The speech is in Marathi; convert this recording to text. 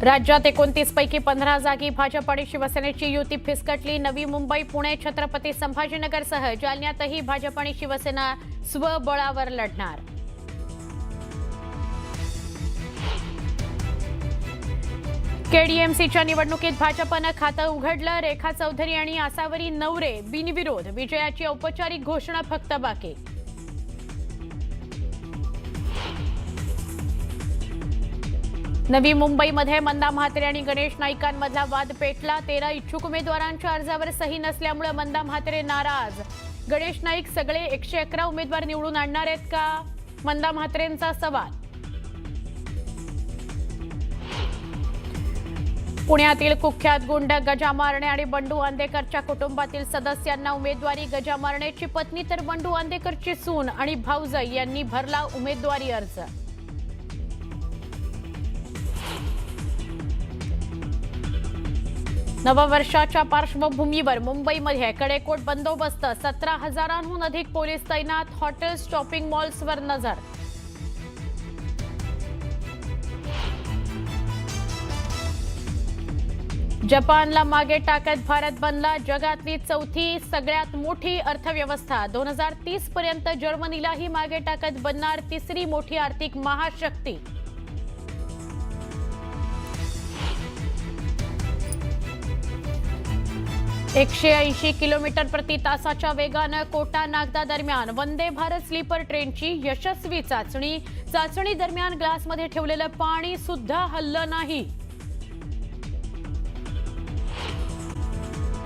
राज्यात 29 पैकी 15 जागी भाजप आणि शिवसेनेची युती फिसकटली। नवी मुंबई, पुणे, छत्रपती संभाजीनगरसह जालन्यातही भाजप आणि शिवसेना स्वबळावर लढणार। केडीएमसीच्या निवडणुकीत भाजपनं खातं उघडलं। रेखा चौधरी आणि आसावरी नवरे बिनविरोध, विजयाची औपचारिक घोषणा फक्त बाकी। नवी मुंबईमध्ये मंदा म्हात्रे आणि गणेश नाईकांमधला वाद पेटला। 13 इच्छुक उमेदवारांच्या अर्जावर सही नसल्यामुळे मंदा म्हात्रे नाराज। गणेश नाईक सगळे 111 उमेदवार निवडून आणणार आहेत का, मंदा म्हात्रेंचा सवाल। पुण्यातील कुख्यात गुंड गजा मारणे आणि बंडू आंदेकरच्या कुटुंबातील सदस्यांना उमेदवारी। गजा मारणेची पत्नी तर बंडू आंदेकरची सून आणि भाऊजाई यांनी भरला उमेदवारी अर्ज। नववर्षाच्या पार्श्वभूमीवर मुंबईमध्ये कडेकोट बंदोबस्त। 17,000हून अधिक पोलीस तैनात। हॉटेल्स, शॉपिंग मॉल्सवर नजर। जपानला मागे टाकत भारत बनला जगातली चौथी सगळ्यात मोठी अर्थव्यवस्था। 2030 पर्यंत जर्मनीलाही मागे टाकत बनणार तिसरी मोठी आर्थिक महाशक्ती। एकशे 80 किलोमीटर प्रति तासाच्या वेगानं कोटा नागदा दरम्यान वंदे भारत स्लीपर ट्रेनची यशस्वी चाचणी। चाचणी दरम्यान ग्लासमध्ये ठेवलेलं पाणी सुद्धा हललं नाही।